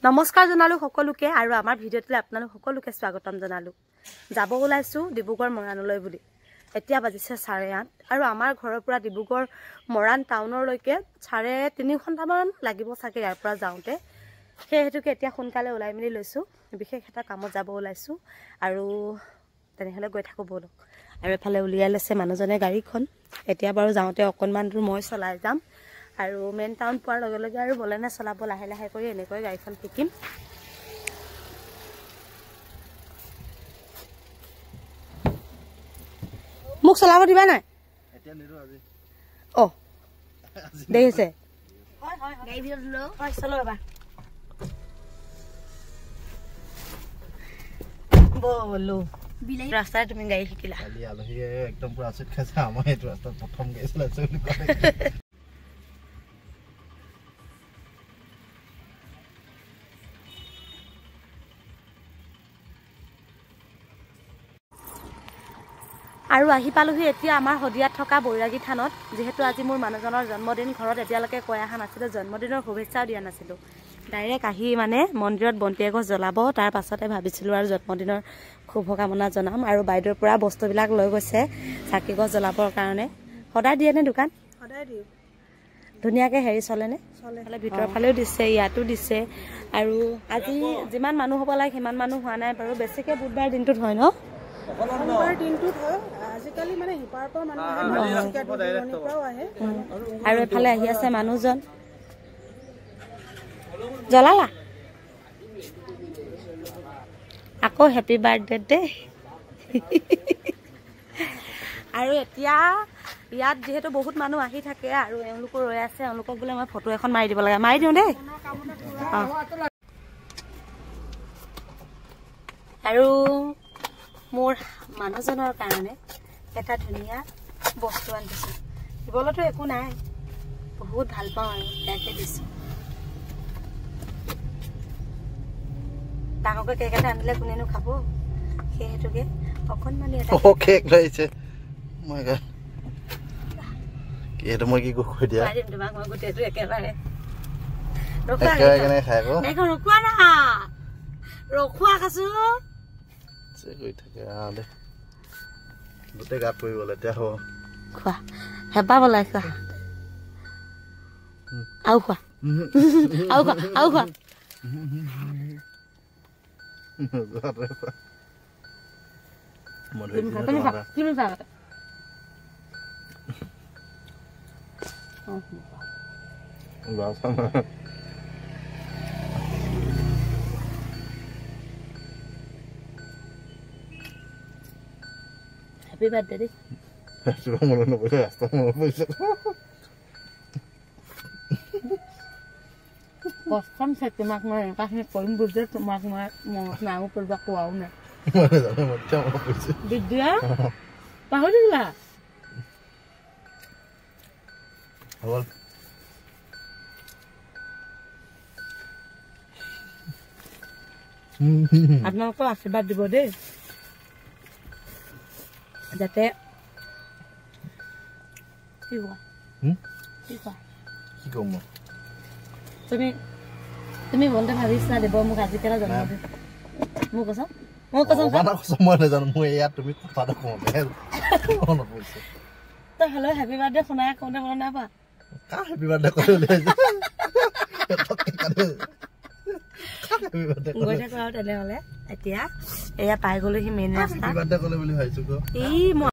নমস্কাৰ জনালো সকলোকে আৰু আমাৰ ভিডিঅ'টোলৈ আপোনালোক সকলোকে স্বাগতম জনালো। যাব ওলাইছো ডিব্ৰুগড় মৰাণলৈ বুলি। এতিয়া বাজিছে 8:30 আৰু আমাৰ ঘৰৰ পৰা ডিব্ৰুগড় মৰাণ টাউনলৈকে 3.5 ঘণ্টামান লাগিব চাগে ইয়াৰ পৰা যাওঁতে। সেইহেতুকে এতিয়া সোনকালে ওলাই মেলি লৈছো, বিশেষ এটা কামত যাব ওলাইছো আৰু তেনেহলে গৈ থাকো বলক। আৰু এফালে উলিয়াই লৈছে মানুহজনে গাড়ীখন। এতিয়া বাৰু যাওঁতে অকণমান দূৰ মই চলাই যাম আৰু মেইন টাউন পোৱাৰ লগে লগে আৰু বলেনে চলাব লাহে লাহে কৰি এনেকৈ গাড়ীখন শিকিম। মোক চলাব দিবা নাই? এতিয়া নিৰো আজি। ও দেখিছে? হয় হয় গাড়ী ভিতৰত লো। হয় চলো এবাৰ। বলো বিলাই ৰাস্তায় তুমি গাড়ী শিকিলা। কালি আলহীয়ে একদম পুৰা আচৰিত খাইছে, আমাৰ এইটো ৰাস্তাত প্ৰথম গাড়ী চলাইছে বুলি ক'লে। আৰু আহি পালোহি এতিয়া আমাৰ হদিয়াত থকা বৈৰাগী থানত। যেহেতু আজি মোৰ মানুহজনৰ জন্মদিন, ঘৰত এতিয়ালৈকে কৈ অহা নাছিলোঁ, জন্মদিনৰ শুভেচ্ছাও দিয়া নাছিলোঁ। ডাইৰেক্ট আহি মানে মন্দিৰত বন্তি এগছ জ্বলাব, তাৰ পাছতে ভাবিছিলোঁ আৰু জন্মদিনৰ শুভকামনা জনাম। আৰু বাইদেউৰ পৰা বস্তুবিলাক লৈ গৈছে চাকি গছ জ্বলাবৰ কাৰণে। সদায় দিয়ে নে দোকান? সদায় দিওঁ। ধুনীয়াকৈ হেৰি চলেনে? চলে। ভিতৰৰ ফালেও দিছে, ইয়াতো দিছে। আৰু আজি যিমান মানুহ হ'ব লাগে সিমান মানুহ হোৱা নাই বাৰু। বেছিকৈ বুধবাৰ দিনটোত হয় ন? শনিবাৰ দিনটোত হয়। আজিকালি মানে হিপাৰ পৰা মানুহ আহে। আৰু এফালে আহি আছে মানুহজন। জ্বলালা আকৌ হেপী বাৰ্থডে দেই। আৰু এতিয়া ইয়াত যিহেতু বহুত মানুহ আহি থাকে আৰু এওঁলোকো ৰৈ আছে, এওঁলোকক বোলে মই ফটো এখন মাৰি দিব লাগে। মাৰি দিওঁ দেই। আৰু মোৰ মানুহজনৰ কাৰণে এটা ধুনীয়া বস্তু আনিছো। দিবলৈতো একো নাই, বহুত ভাল পাওঁ আৰু ইয়াকে দিছো। ডাঙৰকৈ কেক এটা আনিলে কোনেনো খাব, সেইহেতুকে অকণমানি এটা কেক লৈছে। মই এইটো মই কি কৈ দিয়া তোমাক মই গোটেইটো একেবাৰে ৰখোৱা না ৰখোৱা কাছো গৈ থাকে দে গোটেই গাত পৰিবলে এতিয়া হ'ব। খোৱা হেঁপাহ বলাই খোৱা আৰু খোৱা আৰু খোৱা আৰু খোৱা। হেপী বাৰ্থডে দেই। মনত নপৰিছে, ৰাস্তা মনত পৰিছে। কষ্টম চাই তোমাক মই এনেকুৱাখিনি কৰিম বুলি তোমাক মই মনত নাও কৰিব কোৱাও নাই। বিদ্যা পাহৰি দিলা। আপোনালোকৰ আশীৰ্বাদ দিব দেই, যাতে কি কোৱা কি কম তুমি মনতে ভাবিছা দিব মোক আজিকালি জন্মদিন। মোৰ কচম মই নাজানো, মই ইয়াত তুমি কথা কওঁতে পৰিছে। তই হেল্ল' হেপী বাৰ্থডে শুনাই কওঁতে মনত নাই পোৱা? কাৰ হেপী বাৰ্থডে ক'লে গৈ থাকো আৰু তেনেহলে এতিয়া এয়া পাই গলোহি মেইন ৰাস্তা। হেপী বাৰ্থডে ক'লে বুলি ভাবিছো।